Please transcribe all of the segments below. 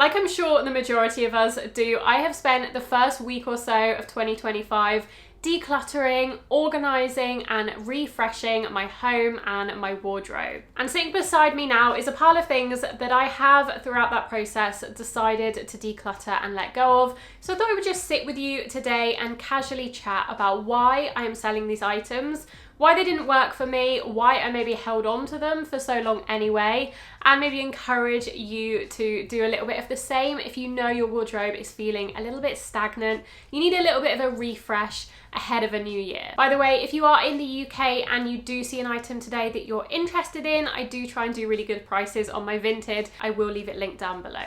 Like I'm sure the majority of us do, I have spent the first week or so of 2025 decluttering, organising and refreshing my home and my wardrobe. And sitting beside me now is a pile of things that I have throughout that process decided to declutter and let go of. So I thought I would just sit with you today and casually chat about why I am selling these items, why they didn't work for me, why I maybe held on to them for so long anyway, and maybe encourage you to do a little bit of the same if you know your wardrobe is feeling a little bit stagnant, you need a little bit of a refresh ahead of a new year. By the way, if you are in the UK and you do see an item today that you're interested in, I do try and do really good prices on my Vinted. I will leave it linked down below.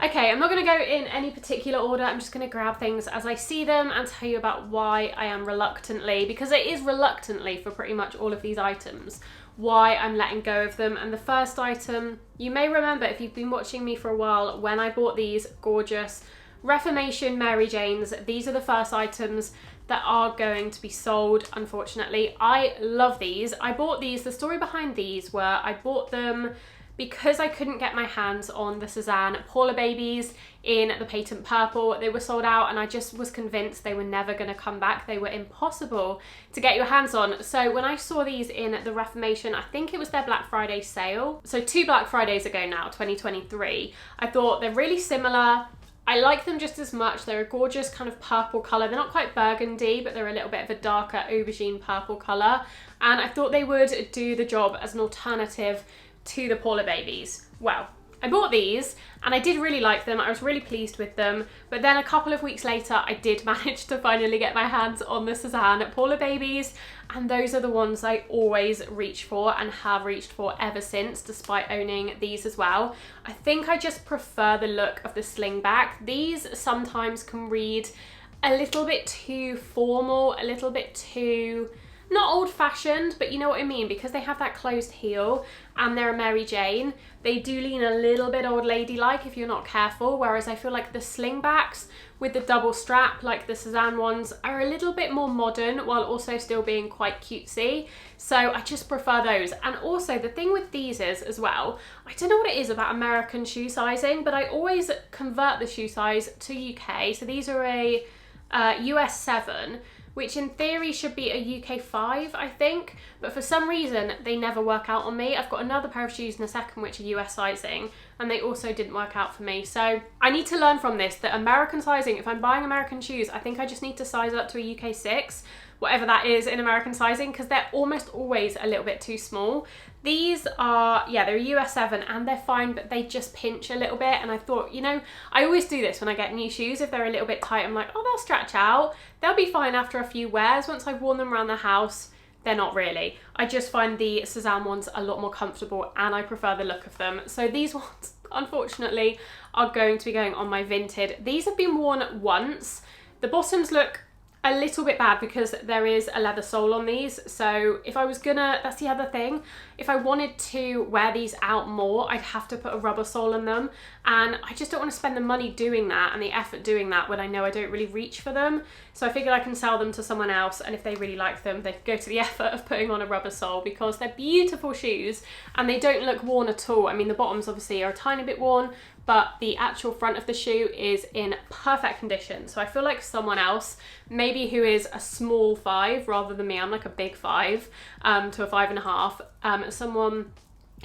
Okay, I'm not going to go in any particular order. I'm just going to grab things as I see them and tell you about why I am reluctantly, because it is reluctantly for pretty much all of these items, why I'm letting go of them. And the first item, you may remember if you've been watching me for a while, when I bought these gorgeous Reformation Mary Janes, these are the first items that are going to be sold, unfortunately. I love these. I bought these, the story behind these were I bought them because I couldn't get my hands on the Cezanne Paula babies in the patent purple. They were sold out and I just was convinced they were never going to come back. They were impossible to get your hands on. So when I saw these in the Reformation, I think it was their Black Friday sale. So 2 Black Fridays ago now, 2023, I thought they're really similar. I like them just as much. They're a gorgeous kind of purple colour. They're not quite burgundy, but they're a little bit of a darker aubergine purple colour. And I thought they would do the job as an alternative to the Paula babies. Well, I bought these and I did really like them. I was really pleased with them. But then a couple of weeks later, I did manage to finally get my hands on the Cezanne Paula babies. And those are the ones I always reach for and have reached for ever since, despite owning these as well. I think I just prefer the look of the slingback. These sometimes can read a little bit too formal, a little bit too, not old-fashioned, but you know what I mean, because they have that closed heel and they're a Mary Jane, they do lean a little bit old lady-like if you're not careful, whereas I feel like the slingbacks with the double strap, like the Cezanne ones, are a little bit more modern while also still being quite cutesy. So I just prefer those. And also the thing with these is as well, I don't know what it is about American shoe sizing, but I always convert the shoe size to UK. So these are a US 7, which in theory should be a UK 5, I think, but for some reason they never work out on me. I've got another pair of shoes in a second which are US sizing, and they also didn't work out for me. So I need to learn from this that American sizing, if I'm buying American shoes, I think I just need to size up to a UK 6, whatever that is in American sizing, because they're almost always a little bit too small. These are, yeah, they're a US 7 and they're fine, but they just pinch a little bit. And I thought, you know, I always do this when I get new shoes. If they're a little bit tight, I'm like, oh, they'll stretch out. They'll be fine after a few wears. Once I've worn them around the house, they're not really. I just find the Cezanne ones a lot more comfortable and I prefer the look of them. So these ones, unfortunately, are going to be going on my Vinted. These have been worn once. The bottoms look a little bit bad because there is a leather sole on these. So if I was gonna, that's the other thing, if I wanted to wear these out more, I'd have to put a rubber sole in them. And I just don't want to spend the money doing that and the effort doing that when I know I don't really reach for them. So I figured I can sell them to someone else, and if they really like them, they go to the effort of putting on a rubber sole, because they're beautiful shoes and they don't look worn at all. I mean, the bottoms obviously are a tiny bit worn, but the actual front of the shoe is in perfect condition. So I feel like someone else, maybe who is a small 5 rather than me, I'm like a big 5 to a 5.5, someone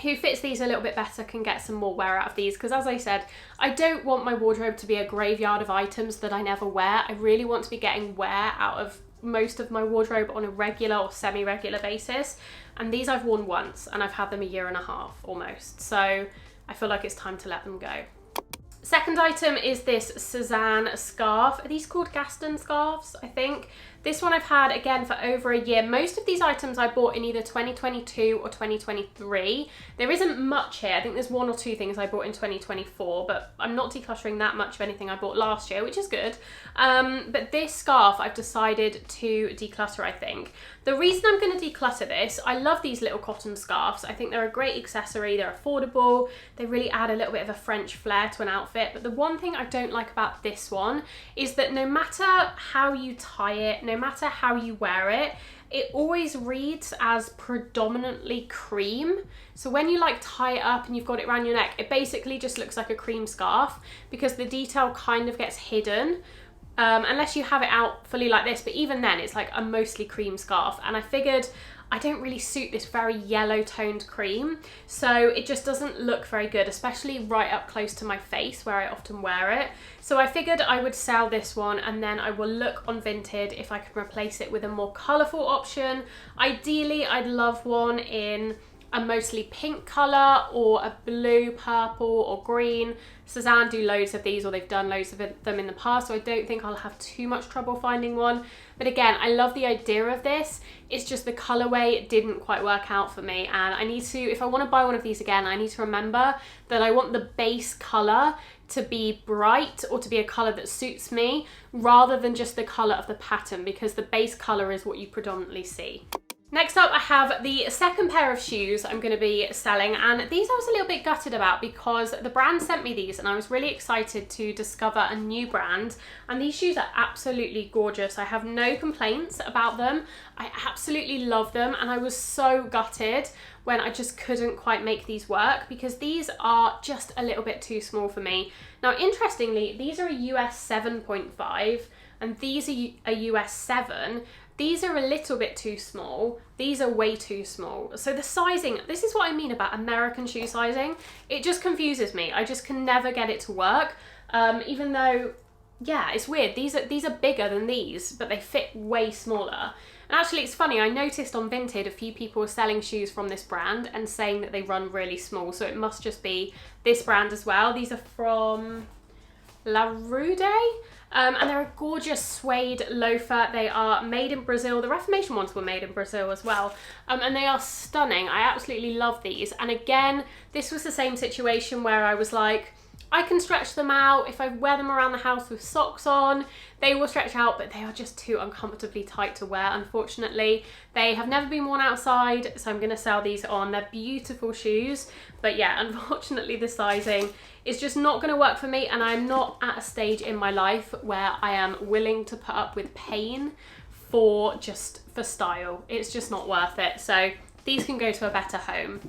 who fits these a little bit better can get some more wear out of these, because as I said, I don't want my wardrobe to be a graveyard of items that I never wear. I really want to be getting wear out of most of my wardrobe on a regular or semi-regular basis, and these I've worn once and I've had them a 1.5 years almost, so I feel like it's time to let them go. Second item is this Cezanne scarf. Are these called Gaston scarves, I think? This one I've had, again, for over a year. Most of these items I bought in either 2022 or 2023. There isn't much here. I think there's 1 or 2 things I bought in 2024, but I'm not decluttering that much of anything I bought last year, which is good. But this scarf I've decided to declutter, I think. The reason I'm going to declutter this, I love these little cotton scarves. I think they're a great accessory. They're affordable. They really add a little bit of a French flair to an outfit. But the one thing I don't like about this one is that no matter how you tie it, no no matter how you wear it, it always reads as predominantly cream. So when you like tie it up and you've got it around your neck, it basically just looks like a cream scarf because the detail kind of gets hidden. Unless you have it out fully like this, but even then it's like a mostly cream scarf. And I figured I don't really suit this very yellow toned cream, so it just doesn't look very good, especially right up close to my face where I often wear it. So I figured I would sell this one and then I will look on Vinted if I can replace it with a more colourful option. Ideally, I'd love one in a mostly pink colour or a blue, purple or green. Suzanne do loads of these, or they've done loads of them in the past, so I don't think I'll have too much trouble finding one. But again, I love the idea of this. It's just the colourway didn't quite work out for me, and I need to, if I want to buy one of these again, I need to remember that I want the base colour to be bright or to be a colour that suits me rather than just the colour of the pattern, because the base colour is what you predominantly see. Next up, I have the second pair of shoes I'm going to be selling, and these I was a little bit gutted about because the brand sent me these and I was really excited to discover a new brand, and these shoes are absolutely gorgeous. I have no complaints about them. I absolutely love them, and I was so gutted when I just couldn't quite make these work because these are just a little bit too small for me. Now, interestingly, these are a US 7.5 and these are a US 7. These are a little bit too small. These are way too small. So the sizing, this is what I mean about American shoe sizing. It just confuses me. I just can never get it to work. Even though, yeah, it's weird. These are bigger than these, but they fit way smaller. And actually, it's funny, I noticed on Vinted a few people were selling shoes from this brand and saying that they run really small. So it must just be this brand as well. These are from La Rude. And they're a gorgeous suede loafer. They are made in Brazil. The Reformation ones were made in Brazil as well. And they are stunning. I absolutely love these. And again, this was the same situation where I was like, I can stretch them out. If I wear them around the house with socks on, they will stretch out, but they are just too uncomfortably tight to wear, unfortunately. They have never been worn outside, so I'm gonna sell these on. They're beautiful shoes, but yeah, unfortunately the sizing is just not gonna work for me, and I'm not at a stage in my life where I am willing to put up with pain for style. It's just not worth it. So these can go to a better home.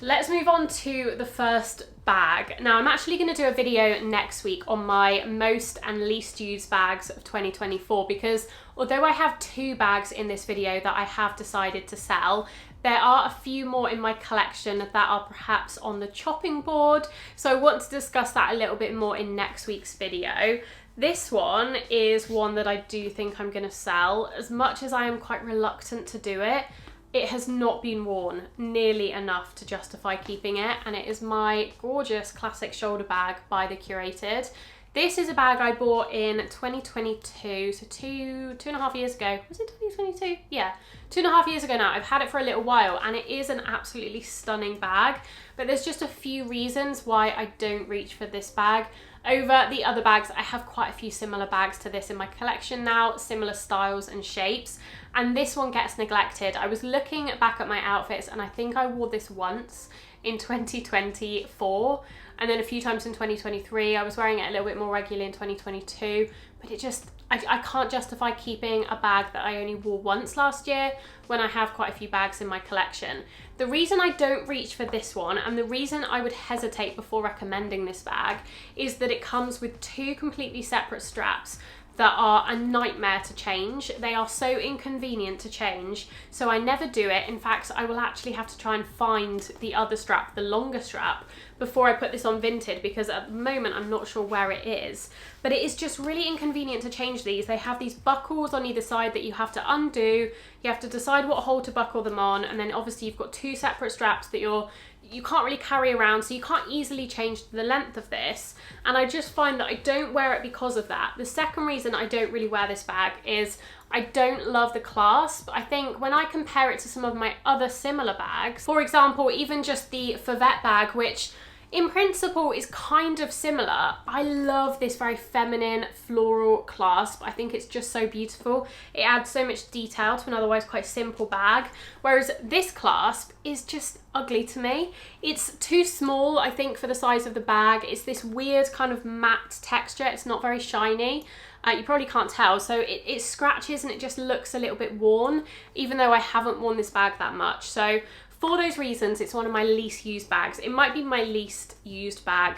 Let's move on to the first bag. Now, I'm actually going to do a video next week on my most and least used bags of 2024 because although I have 2 bags in this video that I have decided to sell, there are a few more in my collection that are perhaps on the chopping board. So I want to discuss that a little bit more in next week's video. This one is one that I do think I'm going to sell. As much as I am quite reluctant to do it, it has not been worn nearly enough to justify keeping it, and it is my gorgeous classic shoulder bag by The Curated. This is a bag I bought in 2022, so two and a half years ago. Was it 2022? Yeah, 2.5 years ago now. I've had it for a little while, and it is an absolutely stunning bag, but there's just a few reasons why I don't reach for this bag over the other bags. I have quite a few similar bags to this in my collection now, similar styles and shapes, and this one gets neglected. I was looking back at my outfits and I think I wore this once in 2024 and then a few times in 2023. I was wearing it a little bit more regularly in 2022, but it just, I can't justify keeping a bag that I only wore once last year when I have quite a few bags in my collection. The reason I don't reach for this one, and the reason I would hesitate before recommending this bag, is that it comes with 2 completely separate straps that are a nightmare to change. They are so inconvenient to change, so I never do it. In fact, I will actually have to try and find the other strap, the longer strap, before I put this on Vinted, because at the moment I'm not sure where it is. But it is just really inconvenient to change these. They have these buckles on either side that you have to undo. You have to decide what hole to buckle them on, and then obviously you've got 2 separate straps that you can't really carry around, so you can't easily change the length of this, and I just find that I don't wear it because of that. The second reason I don't really wear this bag is I don't love the clasp. I think when I compare it to some of my other similar bags, for example, even just the Favette bag, which in principle is kind of similar. I love this very feminine floral clasp. I think it's just so beautiful. It adds so much detail to an otherwise quite simple bag, whereas this clasp is just ugly to me. It's too small, I think, for the size of the bag. It's this weird kind of matte texture. It's not very shiny. You probably can't tell, so it scratches and it just looks a little bit worn, even though I haven't worn this bag that much. So for those reasons, it's one of my least used bags. It might be my least used bag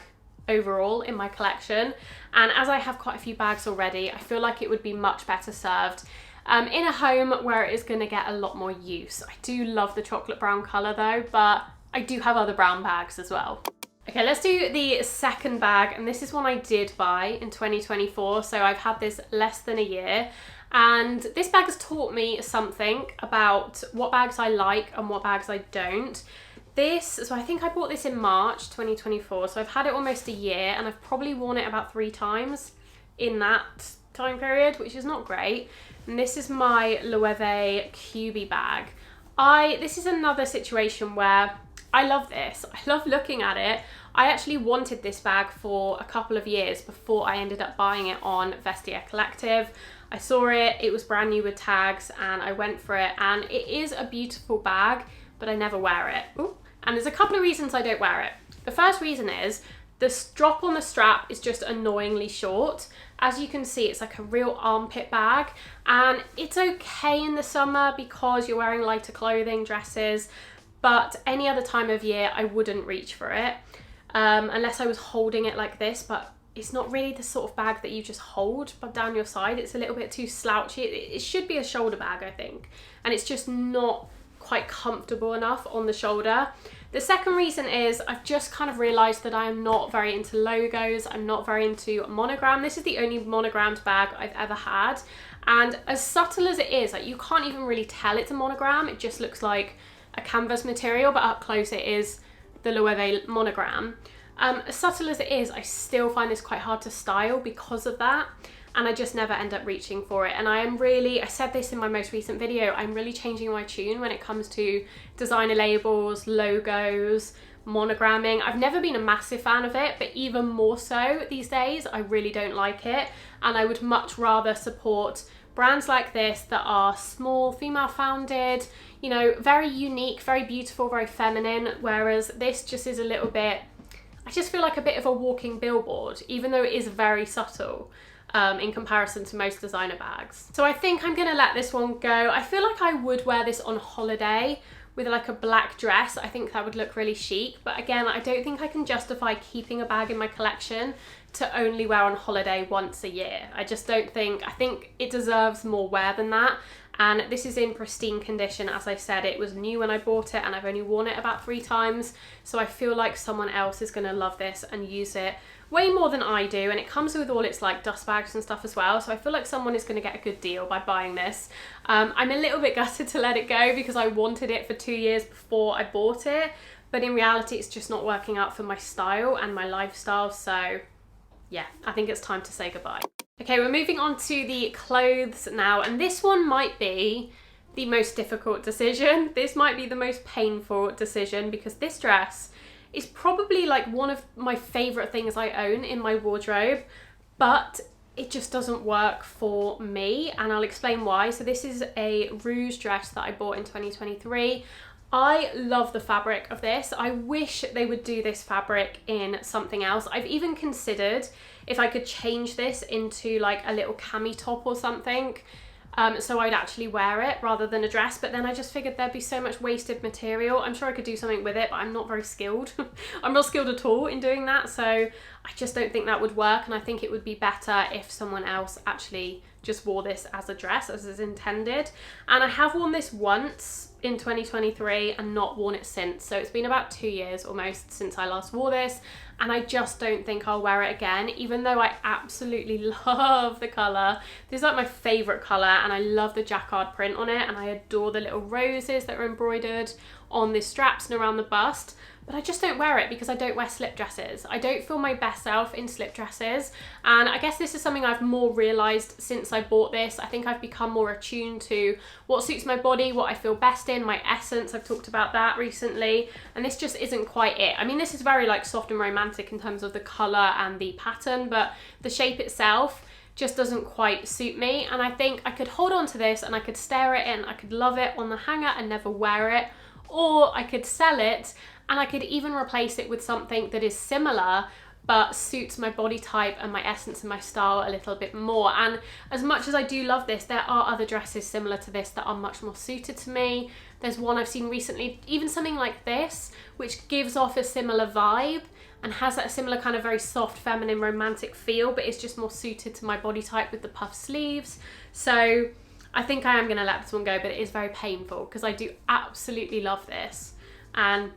overall in my collection. And as I have quite a few bags already, I feel like it would be much better served in a home where it is going to get a lot more use. I do love the chocolate brown colour though, but I do have other brown bags as well. Okay, let's do the second bag, and this is one I did buy in 2024, so I've had this less than a year. And this bag has taught me something about what bags I like and what bags I don't. So I think I bought this in March 2024, so I've had it almost a year and I've probably worn it about 3 times in that time period, which is not great. And this is my Loewe QB bag. This is another situation where I love this. I love looking at it. I actually wanted this bag for a couple of years before I ended up buying it on Vestiaire Collective. I saw it, it was brand new with tags, and I went for it, and it is a beautiful bag, but I never wear it. Ooh. And there's a couple of reasons I don't wear it. The first reason is the strap on the strap is just annoyingly short. As you can see, it's like a real armpit bag, and it's okay in the summer because you're wearing lighter clothing, dresses, but any other time of year I wouldn't reach for it unless I was holding it like this. But it's not really the sort of bag that you just hold down your side. It's a little bit too slouchy. It should be a shoulder bag, I think, and it's just not quite comfortable enough on the shoulder. The second reason is I've just kind of realised that I am not very into logos. I'm not very into monogram. This is the only monogrammed bag I've ever had, and as subtle as it is, like, you can't even really tell it's a monogram. It just looks like a canvas material, but up close it is the Loewe monogram. As subtle as it is, I still find this quite hard to style because of that, and I just never end up reaching for it. And I said this in my most recent video, I'm really changing my tune when it comes to designer labels, logos, monogramming. I've never been a massive fan of it, but even more so these days, I really don't like it, and I would much rather support brands like this that are small, female founded, you know, very unique, very beautiful, very feminine, whereas this just is a little bit, I just feel like a bit of a walking billboard, even though it is very subtle in comparison to most designer bags. So I think I'm gonna let this one go. I feel like I would wear this on holiday with like a black dress. I think that would look really chic, but again, I don't think I can justify keeping a bag in my collection to only wear on holiday once a year. I just don't think, I think it deserves more wear than that. And this is in pristine condition. As I said, it was new when I bought it and I've only worn it about 3 times. So I feel like someone else is gonna love this and use it way more than I do. And it comes with all its like dust bags and stuff as well. So I feel like someone is gonna get a good deal by buying this. I'm a little bit gutted to let it go because I wanted it for 2 years before I bought it. But in reality, it's just not working out for my style and my lifestyle. So yeah, I think it's time to say goodbye. Okay, we're moving on to the clothes now, and this one might be the most difficult decision. This might be the most painful decision because this dress is probably like one of my favorite things I own in my wardrobe, but it just doesn't work for me, and I'll explain why. So this is a rouge dress that I bought in 2023. I love the fabric of this. I wish they would do this fabric in something else. I've even considered if I could change this into like a little cami top or something, so I'd actually wear it rather than a dress, but then I just figured there'd be so much wasted material. I'm sure I could do something with it, but I'm not very skilled. I'm not skilled at all in doing that, so I just don't think that would work, and I think it would be better if someone else actually just wore this as a dress as is intended. And I have worn this once in 2023 and not worn it since, so it's been about 2 years almost since I last wore this, and I just don't think I'll wear it again, even though I absolutely love the colour. This is like my favourite colour, and I love the jacquard print on it, and I adore the little roses that are embroidered on the straps and around the bust, but I just don't wear it because I don't wear slip dresses. I don't feel my best self in slip dresses, and I guess this is something I've more realised since I bought this. I think I've become more attuned to what suits my body, what I feel best in, my essence. I've talked about that recently, and this just isn't quite it. I mean, this is very like soft and romantic in terms of the colour and the pattern, but the shape itself just doesn't quite suit me, and I think I could hold on to this and I could stare at it and I could love it on the hanger and never wear it, or I could sell it and I could even replace it with something that is similar but suits my body type and my essence and my style a little bit more. And as much as I do love this, there are other dresses similar to this that are much more suited to me. There's one I've seen recently, even something like this, which gives off a similar vibe and has that similar kind of very soft, feminine, romantic feel, but it's just more suited to my body type with the puff sleeves. So I think I am gonna let this one go, but it is very painful because I do absolutely love this. And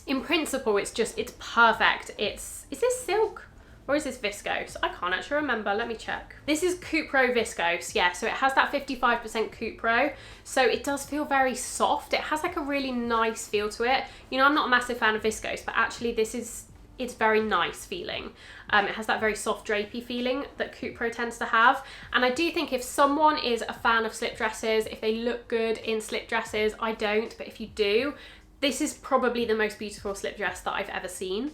in principle, it's perfect. Is this silk or is this viscose? I can't actually remember, let me check. This is Cupro viscose, yeah, so it has that 55% Cupro, so it does feel very soft. It has like a really nice feel to it. You know, I'm not a massive fan of viscose, but actually it's very nice feeling. It has that very soft drapey feeling that Cupro tends to have. And I do think if someone is a fan of slip dresses, if they look good in slip dresses, I don't, but if you do, this is probably the most beautiful slip dress that I've ever seen.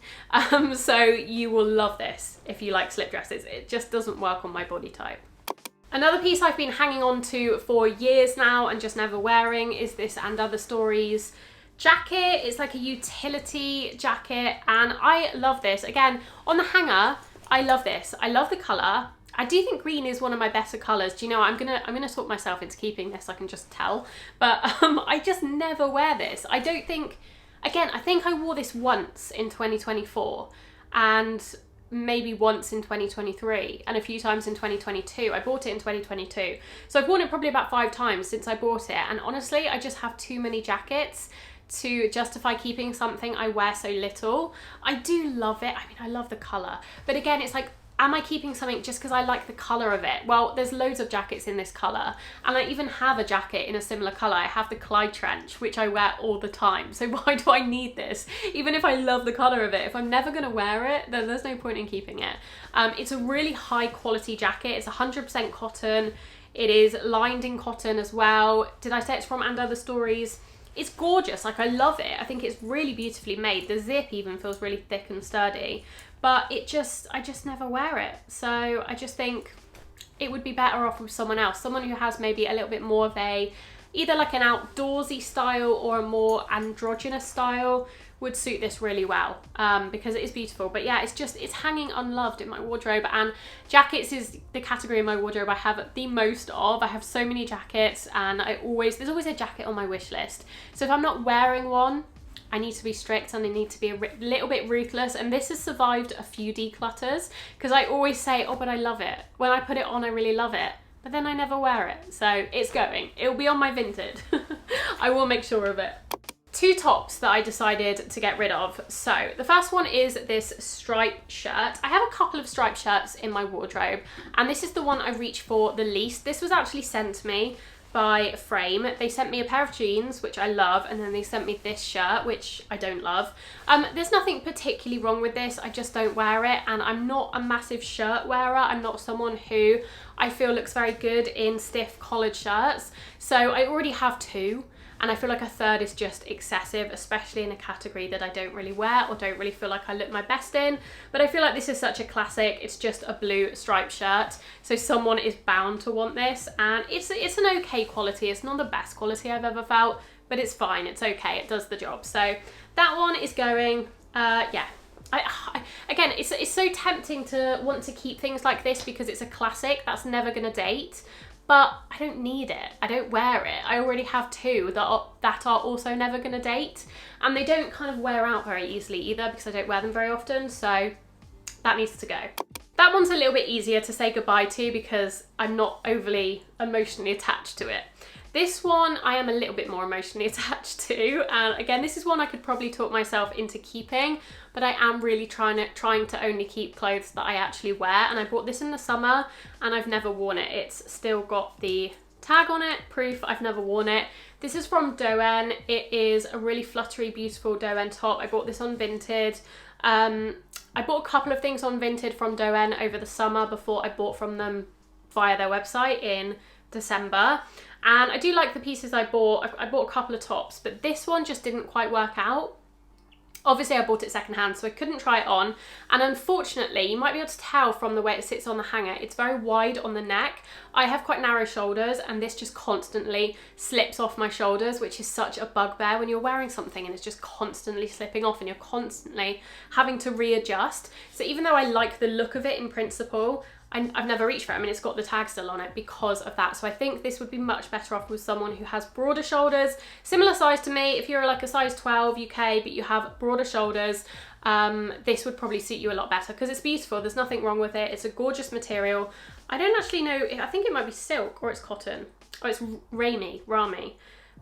So you will love this if you like slip dresses. It just doesn't work on my body type. Another piece I've been hanging on to for years now and just never wearing is this And Other Stories jacket. It's like a utility jacket and I love this. Again, on the hanger, I love this. I love the colour. I do think green is one of my better colours. Do you know, I'm gonna talk myself into keeping this, I can just tell. But I just never wear this. I don't think, again, I think I wore this once in 2024 and maybe once in 2023 and a few times in 2022. I bought it in 2022. So I've worn it probably about 5 times since I bought it. And honestly, I just have too many jackets to justify keeping something I wear so little. I do love it. I mean, I love the colour. But again, it's like, am I keeping something just because I like the colour of it? Well, there's loads of jackets in this colour, and I even have a jacket in a similar colour. I have the Clyde trench, which I wear all the time. So why do I need this? Even if I love the colour of it, if I'm never going to wear it, then there's no point in keeping it. It's a really high quality jacket. It's 100% cotton. It is lined in cotton as well. Did I say it's from And Other Stories? It's gorgeous, like I love it. I think it's really beautifully made. The zip even feels really thick and sturdy, but I just never wear it. So I just think it would be better off with someone else, someone who has maybe a little bit more of a, either like an outdoorsy style or a more androgynous style would suit this really well, because it is beautiful. But yeah, it's hanging unloved in my wardrobe, and jackets is the category in my wardrobe I have the most of. I have so many jackets, and there's always a jacket on my wish list. So if I'm not wearing one, I need to be strict and I need to be a little bit ruthless. And this has survived a few declutters because I always say, oh, but I love it. When I put it on, I really love it. But then I never wear it. So it's going. It'll be on my Vinted. I will make sure of it. 2 tops that I decided to get rid of. So the first one is this striped shirt. I have a couple of striped shirts in my wardrobe, and this is the one I reach for the least. This was actually sent to me by Frame. They sent me a pair of jeans, which I love, and then they sent me this shirt, which I don't love. There's nothing particularly wrong with this, I just don't wear it, and I'm not a massive shirt wearer. I'm not someone who I feel looks very good in stiff collared shirts, so I already have 2. And I feel like a third is just excessive, especially in a category that I don't really wear or don't really feel like I look my best in. But I feel like this is such a classic. It's just a blue striped shirt, so someone is bound to want this. And it's an okay quality. It's not the best quality I've ever felt, but it's fine. It's okay. It does the job. So that one is going, yeah. Again, it's so tempting to want to keep things like this because it's a classic that's never gonna date. But I don't need it. I don't wear it. I already have 2 that are also never gonna date, and they don't kind of wear out very easily either because I don't wear them very often, so that needs to go. That one's a little bit easier to say goodbye to because I'm not overly emotionally attached to it. This one I am a little bit more emotionally attached to, and again, this is one I could probably talk myself into keeping, but I am really trying to only keep clothes that I actually wear. And I bought this in the summer and I've never worn it. It's still got the Tag on it, proof I've never worn it. This is from Doen. It is a really fluttery, beautiful Doen top. I bought this on Vinted. I bought a couple of things on Vinted from Doen over the summer before I bought from them via their website in December. And I do like the pieces I bought. I bought a couple of tops, but this one just didn't quite work out. Obviously I bought it secondhand, so I couldn't try it on. And unfortunately, you might be able to tell from the way it sits on the hanger, it's very wide on the neck. I have quite narrow shoulders and this just constantly slips off my shoulders, which is such a bugbear when you're wearing something and it's just constantly slipping off and you're constantly having to readjust. So even though I like the look of it in principle, I've never reached for it. I mean, it's got the tag still on it because of that. So I think this would be much better off with someone who has broader shoulders, similar size to me. If you're like a size 12 UK, but you have broader shoulders, this would probably suit you a lot better because it's beautiful. There's nothing wrong with it. It's a gorgeous material. I don't actually know, I think it might be silk or it's cotton. Oh, it's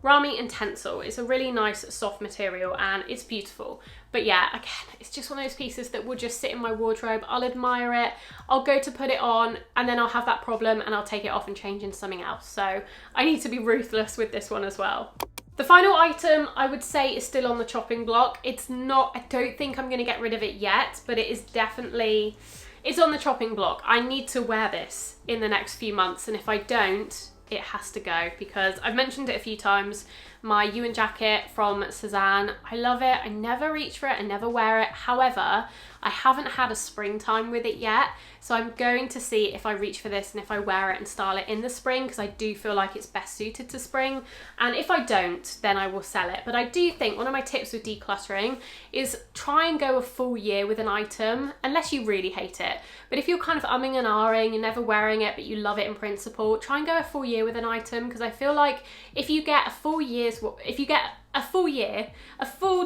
Rami and Tencel. It's a really nice soft material and it's beautiful. But yeah, again, it's just one of those pieces that will just sit in my wardrobe. I'll admire it, I'll go to put it on, and then I'll have that problem and I'll take it off and change into something else. So I need to be ruthless with this one as well. The final item I would say is still on the chopping block. It's not, I don't think I'm gonna get rid of it yet, but it is definitely, it's on the chopping block. I need to wear this in the next few months, and if I don't, it has to go because I've mentioned it a few times. My Ewan jacket from Cezanne, I love it. I never reach for it, I never wear it. However, I haven't had a springtime with it yet. So I'm going to see if I reach for this and if I wear it and style it in the spring, because I do feel like it's best suited to spring. And if I don't, then I will sell it. But I do think one of my tips with decluttering is try and go a full year with an item, unless you really hate it. But if you're kind of umming and ahhing, you're never wearing it, but you love it in principle, try and go a full year with an item, because I feel like if you get a full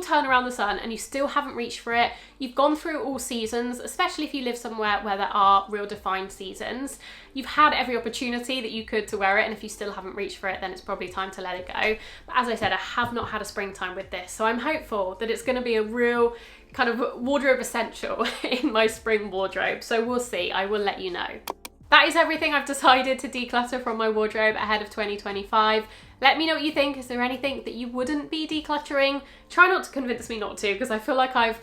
turn around the sun and you still haven't reached for it, you've gone through all seasons, especially if you live somewhere where there are real defined seasons. You've had every opportunity that you could to wear it, and if you still haven't reached for it, then it's probably time to let it go. But as I said, I have not had a springtime with this, so I'm hopeful that it's going to be a real kind of wardrobe essential in my spring wardrobe. So we'll see, I will let you know. That is everything I've decided to declutter from my wardrobe ahead of 2025. Let me know what you think. Is there anything that you wouldn't be decluttering? Try not to convince me not to, because I feel like I've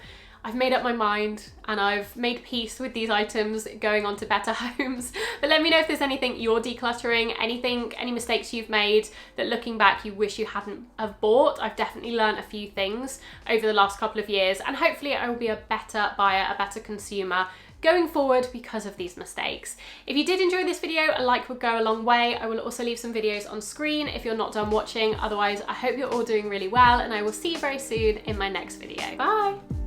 made up my mind and I've made peace with these items going on to better homes. But let me know if there's anything you're decluttering, any mistakes you've made that looking back you wish you hadn't have bought. I've definitely learned a few things over the last couple of years, and hopefully I will be a better buyer, a better consumer going forward because of these mistakes. If you did enjoy this video, a like would go a long way. I will also leave some videos on screen if you're not done watching. Otherwise, I hope you're all doing really well, and I will see you very soon in my next video. Bye!